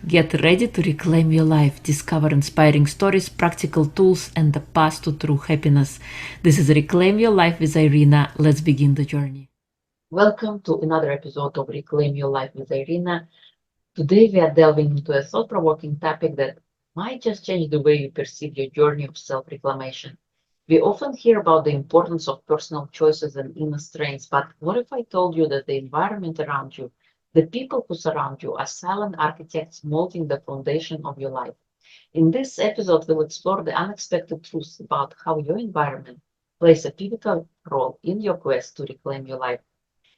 Get ready to reclaim your life, discover inspiring stories, practical tools, and the path to true happiness. This is Reclaim Your Life with Irina. Let's begin the journey. Welcome to another episode of Reclaim Your Life with Irina. Today we are delving into a thought-provoking topic that might just change the way you perceive your journey of self-reclamation. We often hear about the importance of personal choices and inner strengths, but what if I told you that the environment around you, the people who surround you, are silent architects molding the foundation of your life? In this episode, we'll explore the unexpected truths about how your environment plays a pivotal role in your quest to reclaim your life.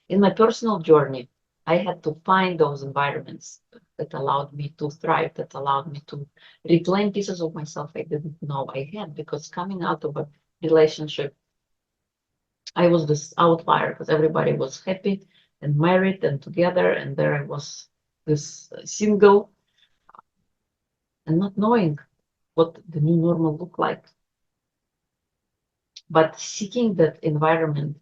In my personal journey, I had to find those environments that allowed me to thrive, that allowed me to reclaim pieces of myself I didn't know I had, because coming out of a relationship, I was this outlier because everybody was happy and married and together, and there I was, this single, and not knowing what the new normal looked like. But seeking that environment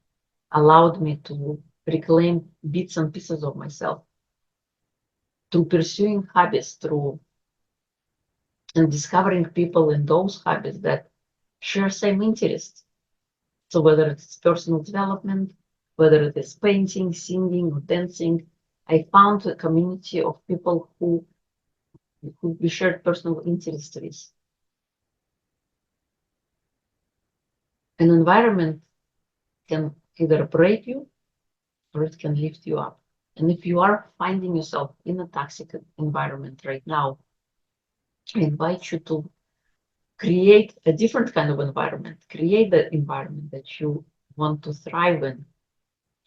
allowed me to reclaim bits and pieces of myself through pursuing hobbies, through and discovering people in those hobbies that share same interests. So whether it's personal development, whether it is painting, singing, or dancing, I found a community of people who we shared personal interests with. An environment can either break you or it can lift you up. And if you are finding yourself in a toxic environment right now, I invite you to create a different kind of environment, create the environment that you want to thrive in.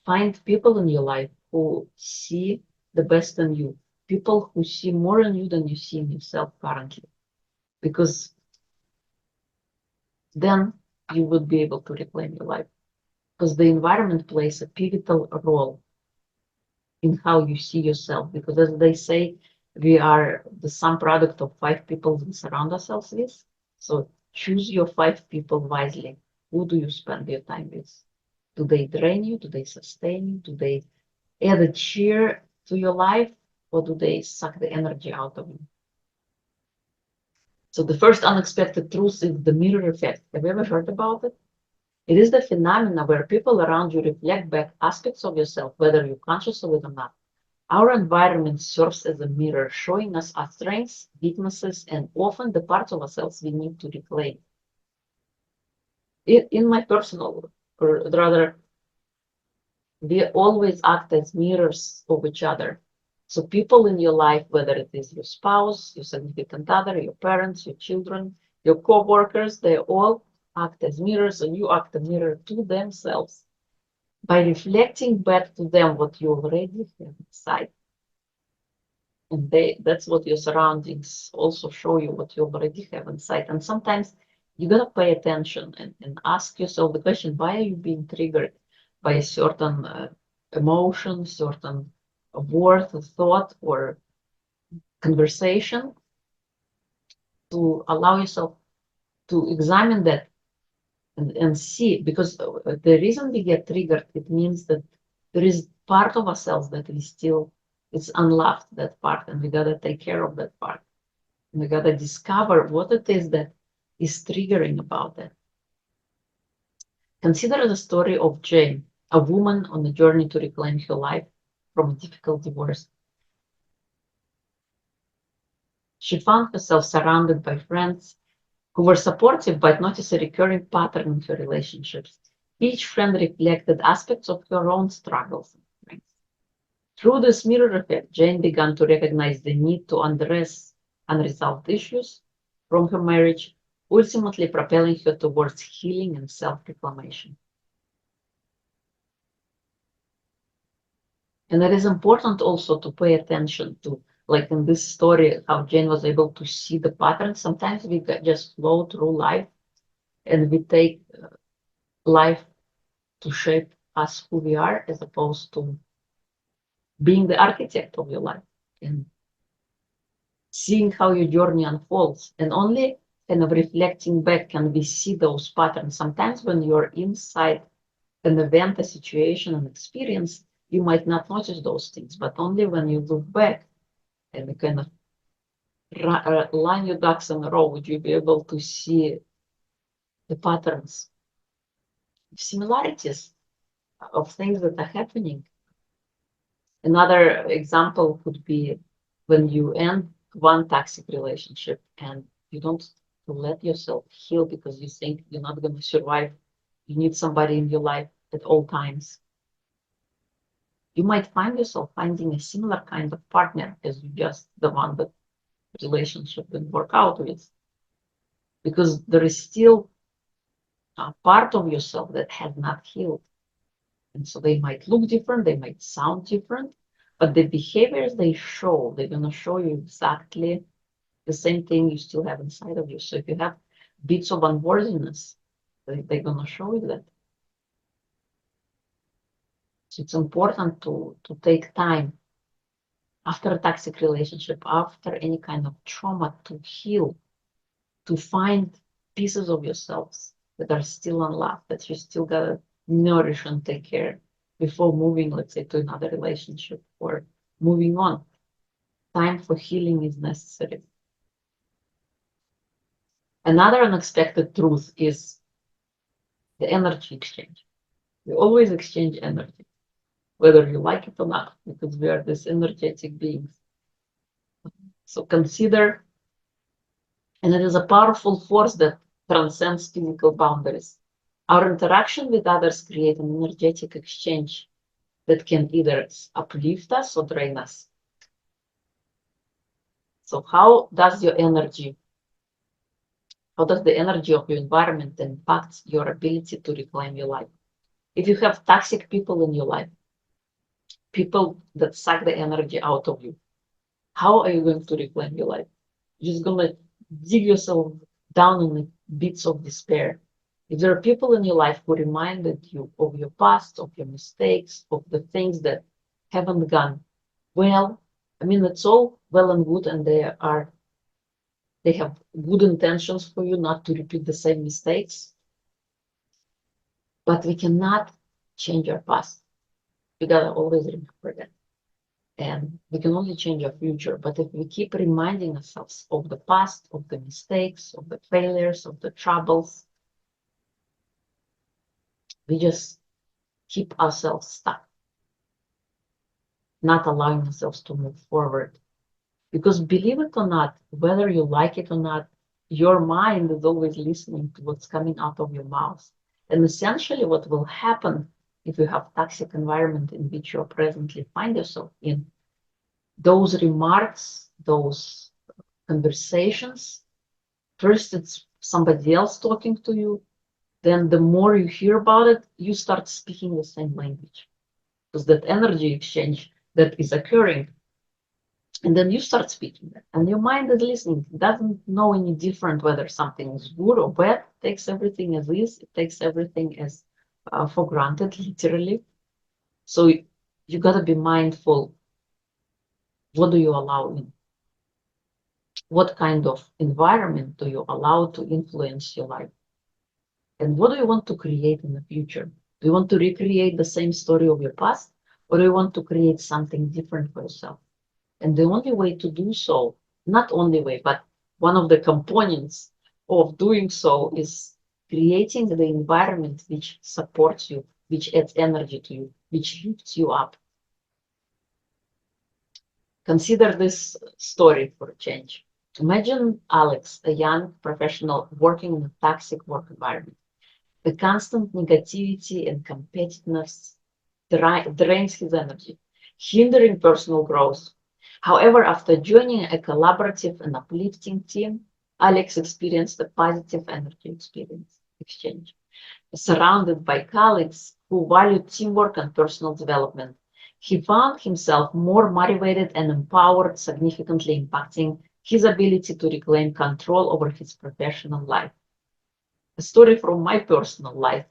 Find people in your life who see the best in you, people who see more in you than you see in yourself currently, because then you would be able to reclaim your life. Because the environment plays a pivotal role in how you see yourself. Because as they say, we are the sum product of 5 people we surround ourselves with. So choose your 5 people wisely. Who do you spend your time with? Do they drain you? Do they sustain you? Do they add a cheer to your life? Or do they suck the energy out of you? So the first unexpected truth is the mirror effect. Have you ever heard about it? It is the phenomena where people around you reflect back aspects of yourself, whether you're conscious of it or not. Our environment serves as a mirror, showing us our strengths, weaknesses, and often the parts of ourselves we need to reclaim. In my personal, or rather, we always act as mirrors of each other. So people in your life, whether it is your spouse, your significant other, your parents, your children, your co-workers, they all act as mirrors, and you act a mirror to themselves by reflecting back to them what you already have inside. And that's what your surroundings also show you, what you already have inside. And sometimes you gotta pay attention and ask yourself the question, why are you being triggered by a certain emotion, certain word, thought, or conversation, to allow yourself to examine that and see, because the reason we get triggered, it means that there is part of ourselves that we still, it's unloved, that part, and we gotta take care of that part. And we gotta discover what it is that is triggering about that. Consider the story of Jane, a woman on a journey to reclaim her life from a difficult divorce. She found herself surrounded by friends who were supportive but noticed a recurring pattern in her relationships. Each friend reflected aspects of her own struggles and strengths. Through this mirror effect, Jane began to recognize the need to address unresolved issues from her marriage, ultimately propelling her towards healing and self-reclamation. And it is important also to pay attention to, like in this story, how Jane was able to see the pattern. Sometimes we just flow through life and we take life to shape us who we are, as opposed to being the architect of your life and seeing how your journey unfolds. And only kind of reflecting back can we see those patterns. Sometimes when you're inside an event, a situation, an experience, you might not notice those things, but only when you look back and kind of line your ducks in a row, would you be able to see the patterns, similarities of things that are happening? Another example could be when you end one toxic relationship and you don't let yourself heal because you think you're not going to survive. You need somebody in your life at all times. You might find yourself finding a similar kind of partner as you just the one that relationship didn't work out with, because there is still a part of yourself that has not healed. And so they might look different, they might sound different, but the behaviors they show, they're going to show you exactly the same thing you still have inside of you. So if you have bits of unworthiness, they're going to show you that. So it's important to take time after a toxic relationship, after any kind of trauma, to heal, to find pieces of yourselves that are still unloved, that you still gotta nourish and take care before moving, let's say, to another relationship or moving on. Time for healing is necessary. Another unexpected truth is the energy exchange. We always exchange energy, whether you like it or not, because we are these energetic beings. So consider, and it is a powerful force that transcends physical boundaries. Our interaction with others create an energetic exchange that can either uplift us or drain us. So how does the energy of your environment impact your ability to reclaim your life? If you have toxic people in your life, people that suck the energy out of you, how are you going to reclaim your life? You're just going to dig yourself down in the bits of despair. If there are people in your life who reminded you of your past, of your mistakes, of the things that haven't gone well, I mean, it's all well and good, and they have good intentions for you not to repeat the same mistakes, but we cannot change our past. We gotta always remember that. And we can only change our future. But if we keep reminding ourselves of the past, of the mistakes, of the failures, of the troubles, we just keep ourselves stuck, not allowing ourselves to move forward. Because believe it or not, whether you like it or not, your mind is always listening to what's coming out of your mouth. And essentially what will happen if you have toxic environment in which you presently find yourself in, those remarks, those conversations, first it's somebody else talking to you, then the more you hear about it, you start speaking the same language. Because that energy exchange that is occurring, and then you start speaking that, and your mind is listening. It doesn't know any different whether something is good or bad. It takes everything as is. It takes everything as for granted, literally. So you got to be mindful. What do you allow in? What kind of environment do you allow to influence your life? And what do you want to create in the future? Do you want to recreate the same story of your past, or do you want to create something different for yourself? And the only way to do so, not only way, but one of the components of doing so is creating the environment which supports you, which adds energy to you, which lifts you up. Consider this story for a change. Imagine Alex, a young professional working in a toxic work environment. The constant negativity and competitiveness drains his energy, hindering personal growth. However, after joining a collaborative and uplifting team, Alex experienced a positive energy exchange. Surrounded by colleagues who valued teamwork and personal development, he found himself more motivated and empowered, significantly impacting his ability to reclaim control over his professional life. A story from my personal life.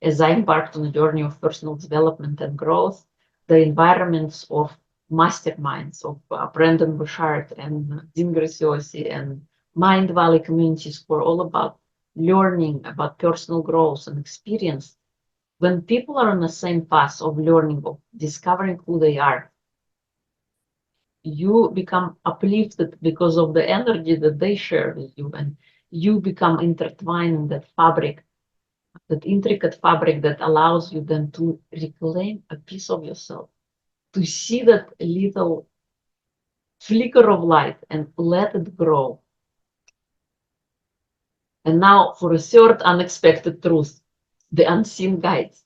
As I embarked on a journey of personal development and growth, the environments of masterminds of Brandon Bouchard and Dean Graziosi and Mind Valley communities were all about learning, about personal growth and experience. When people are on the same path of learning, of discovering who they are, you become uplifted because of the energy that they share with you, and you become intertwined in that fabric, that intricate fabric that allows you then to reclaim a piece of yourself, to see that little flicker of light and let it grow. And now for a third unexpected truth, the unseen guides.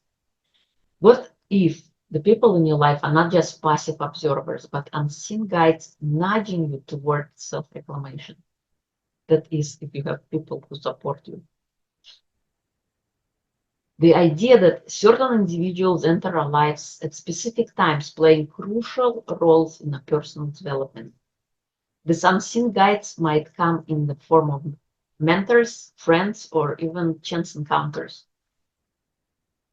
What if the people in your life are not just passive observers, but unseen guides nudging you toward self-reclamation? That is, if you have people who support you. The idea that certain individuals enter our lives at specific times, playing crucial roles in a personal development. These unseen guides might come in the form of mentors, friends, or even chance encounters.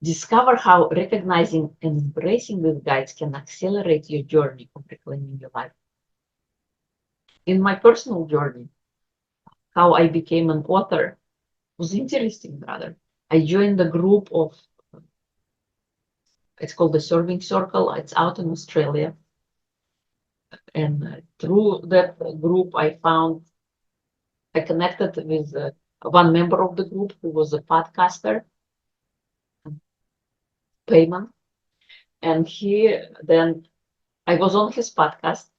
Discover how recognizing and embracing these guides can accelerate your journey of reclaiming your life. In my personal journey, how I became an author was interesting, rather. I joined a group of, it's called the Serving Circle. It's out in Australia. And through that group, I connected with one member of the group who was a podcaster, Payman. And I was on his podcast,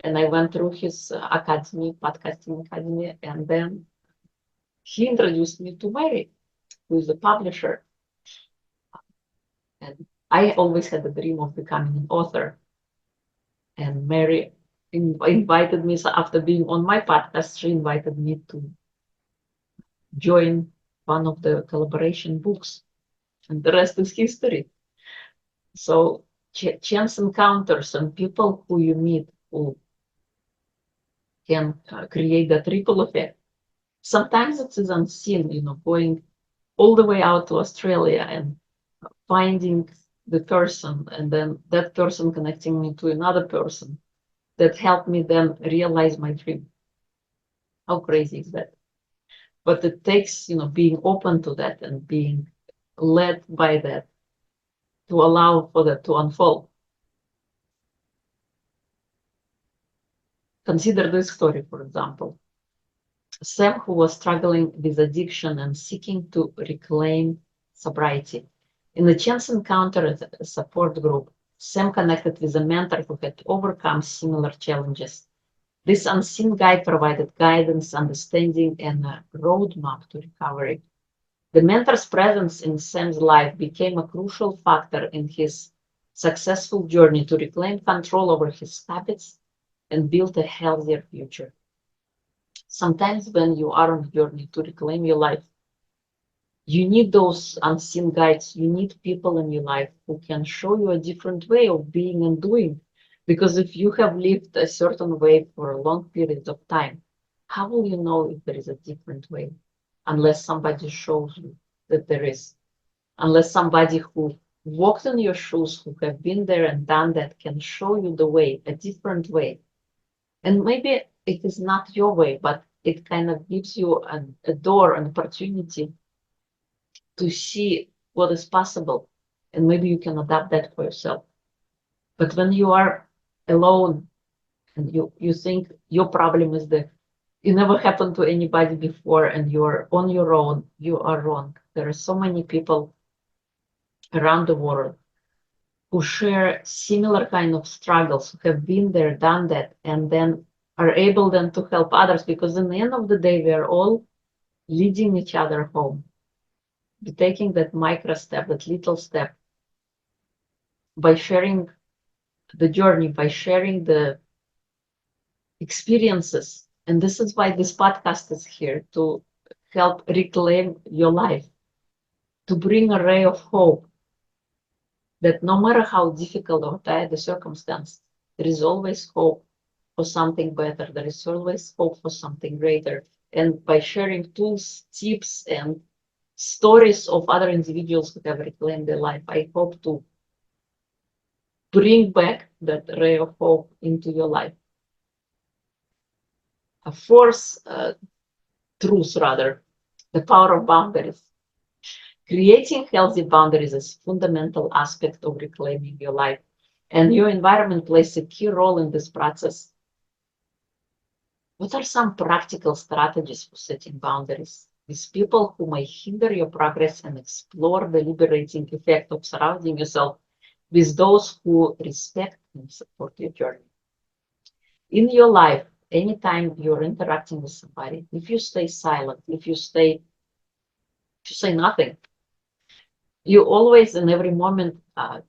and I went through his academy, podcasting academy, and then he introduced me to Mary, who is a publisher. And I always had the dream of becoming an author. And Mary invited me, so after being on my podcast, she invited me to join one of the collaboration books, and the rest is history. So chance encounters and people who you meet who can create that ripple effect. Sometimes it is unseen, going all the way out to Australia and finding the person, and then that person connecting me to another person that helped me then realize my dream. How crazy is that? But it takes, being open to that and being led by that to allow for that to unfold. Consider this story, for example. Sam, who was struggling with addiction and seeking to reclaim sobriety. In a chance encounter at a support group, Sam connected with a mentor who had overcome similar challenges. This unseen guide provided guidance, understanding, and a roadmap to recovery. The mentor's presence in Sam's life became a crucial factor in his successful journey to reclaim control over his habits and build a healthier future. Sometimes when you are on a journey to reclaim your life, you need those unseen guides. You need people in your life who can show you a different way of being and doing. Because if you have lived a certain way for a long period of time, how will you know if there is a different way? Unless somebody shows you that there is. Unless somebody who walked in your shoes, who have been there and done that, can show you the way, a different way. And maybe it is not your way, but it kind of gives you a door, an opportunity to see what is possible. And maybe you can adapt that for yourself. But when you are alone and you think your problem is that it never happened to anybody before and you're on your own, you are wrong. There are so many people around the world who share similar kind of struggles, who have been there, done that, and then are able then to help others, because in the end of the day, we are all leading each other home. Be taking that micro step, that little step, by sharing the journey, by sharing the experiences. And this is why this podcast is here, to help reclaim your life, to bring a ray of hope that no matter how difficult or dire the circumstance, there is always hope for something better. There is always hope for something greater. And by sharing tools, tips, and stories of other individuals who have reclaimed their life, I hope to bring back that ray of hope into your life. A fourth truth, rather, the power of boundaries. Creating healthy boundaries is a fundamental aspect of reclaiming your life. And your environment plays a key role in this process. What are some practical strategies for setting boundaries with people who may hinder your progress, and explore the liberating effect of surrounding yourself with those who respect and support your journey? In your life, anytime you're interacting with somebody, if you stay silent, if you say nothing, you always in every moment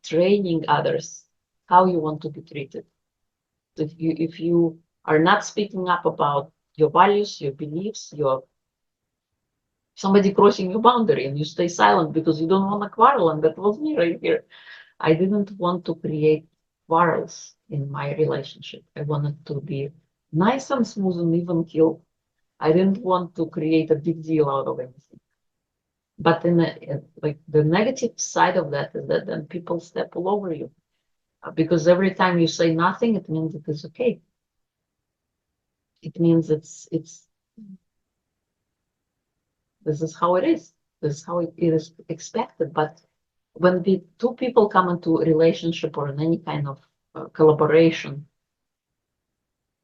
training others how you want to be treated. If you are not speaking up about your values, your beliefs, your somebody crossing your boundary, and you stay silent because you don't want to quarrel, and that was me right here. I didn't want to create quarrels in my relationship. I wanted to be nice and smooth and even keel. I didn't want to create a big deal out of anything. But like the negative side of that is that then people step all over you, because every time you say nothing, it means it is okay. It means it's this is how it is. This is how it is expected. But when the two people come into a relationship or in any kind of collaboration,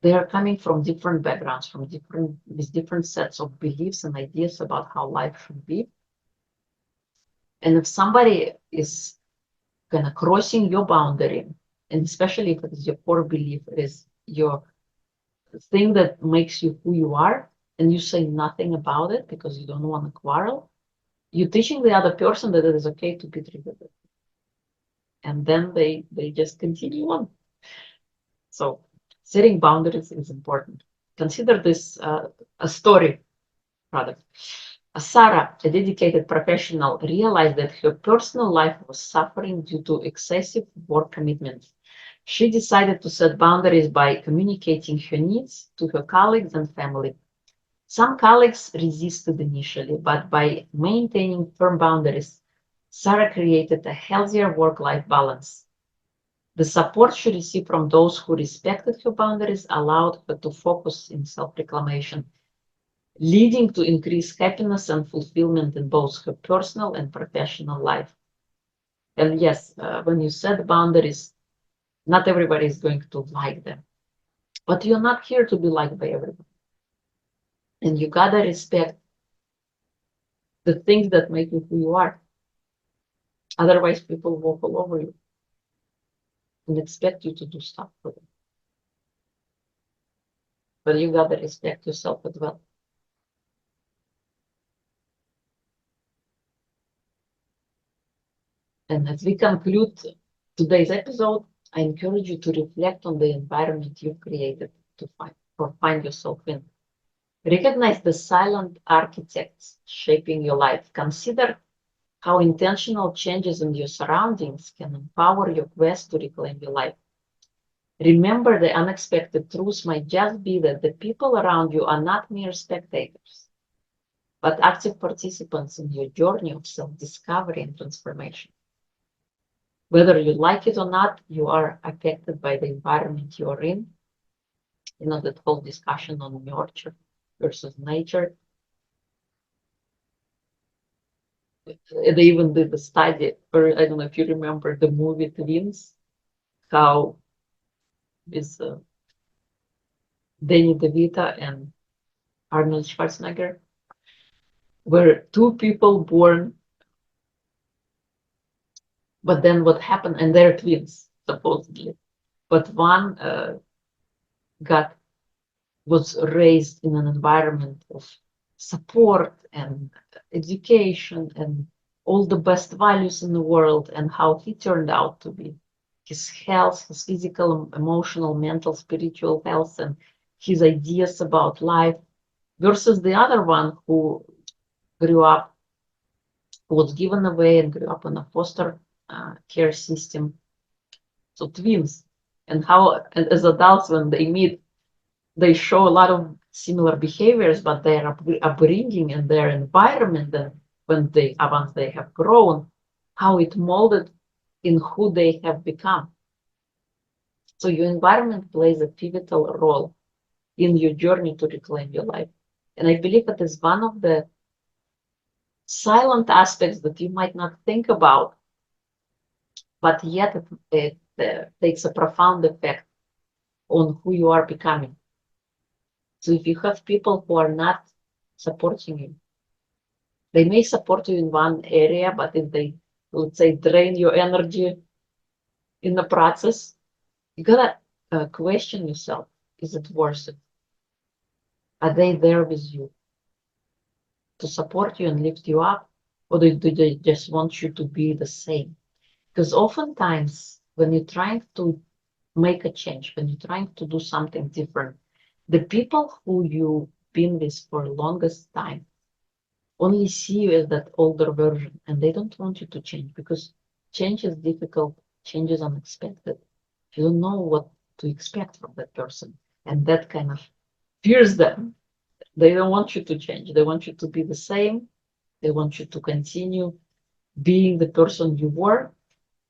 they are coming from different backgrounds, with different sets of beliefs and ideas about how life should be. And if somebody is kind of crossing your boundary, and especially if it is your core belief, it is your thing that makes you who you are, and you say nothing about it because you don't want to quarrel, you're teaching the other person that it is okay to be treated. And then they just continue on. So setting boundaries is important. Consider this a story, rather. Sarah, a dedicated professional, realized that her personal life was suffering due to excessive work commitments. She decided to set boundaries by communicating her needs to her colleagues and family. Some colleagues resisted initially, but by maintaining firm boundaries, Sarah created a healthier work-life balance. The support she received from those who respected her boundaries allowed her to focus in self-reclamation, leading to increased happiness and fulfillment in both her personal and professional life. And yes, when you set boundaries, not everybody is going to like them, but you're not here to be liked by everybody. And you gotta respect the things that make you who you are. Otherwise, people walk all over you and expect you to do stuff for them. But you gotta respect yourself as well. And as we conclude today's episode, I encourage you to reflect on the environment you've created to find yourself in. Recognize the silent architects shaping your life. Consider how intentional changes in your surroundings can empower your quest to reclaim your life. Remember, the unexpected truth might just be that the people around you are not mere spectators, but active participants in your journey of self-discovery and transformation. Whether you like it or not, you are affected by the environment you are in. You know, that whole discussion on nurture versus nature. They even did a study, or I don't know if you remember the movie Twins, how with Danny DeVito and Arnold Schwarzenegger were two people born, but then what happened, and they're twins, supposedly. But one was raised in an environment of support and education and all the best values in the world, and how he turned out to be. His health, his physical, emotional, mental, spiritual health, and his ideas about life, versus the other one who grew up, who was given away and grew up in a foster care system. So twins, and how, and as adults, when they meet, they show a lot of similar behaviors, but their upbringing and their environment, and once they have grown, how it molded in who they have become. So your environment plays a pivotal role in your journey to reclaim your life. And I believe that is one of the silent aspects that you might not think about, but yet takes a profound effect on who you are becoming. So if you have people who are not supporting you, they may support you in one area, but if they, let's say, drain your energy in the process, you gotta question yourself: is it worth it? Are they there with you to support you and lift you up, or do they just want you to be the same? Because oftentimes, when you're trying to make a change, when you're trying to do something different, the people who you've been with for the longest time only see you as that older version, and they don't want you to change because change is difficult, change is unexpected. You don't know what to expect from that person, and that kind of fears them. They don't want you to change. They want you to be the same. They want you to continue being the person you were.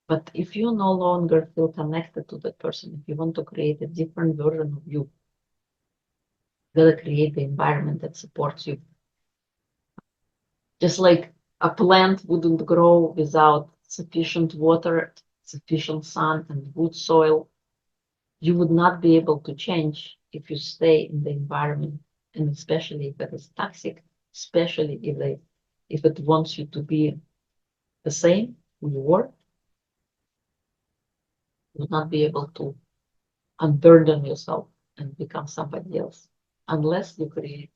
But if you no longer feel connected to that person, if you want to create a different version of you, you gotta create the environment that supports you. Just like a plant wouldn't grow without sufficient water, sufficient sun, and good soil, you would not be able to change if you stay in the environment, and especially if it is toxic, especially if it wants you to be the same who you were, you would not be able to unburden yourself and become somebody else unless you create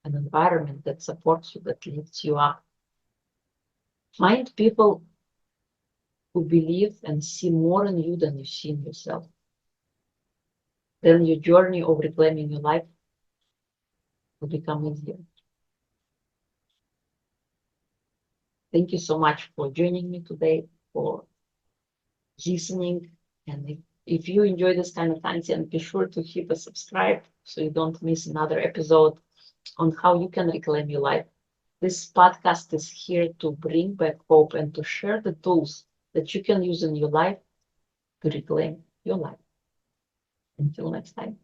an environment that supports you, that lifts you up. Find people who believe and see more in you than you see in yourself. Then your journey of reclaiming your life will become easier. Thank you so much for joining me today, for listening. And if you enjoy this kind of content, be sure to hit the subscribe so you don't miss another episode on how you can reclaim your life. This podcast is here to bring back hope and to share the tools that you can use in your life to reclaim your life. Until next time.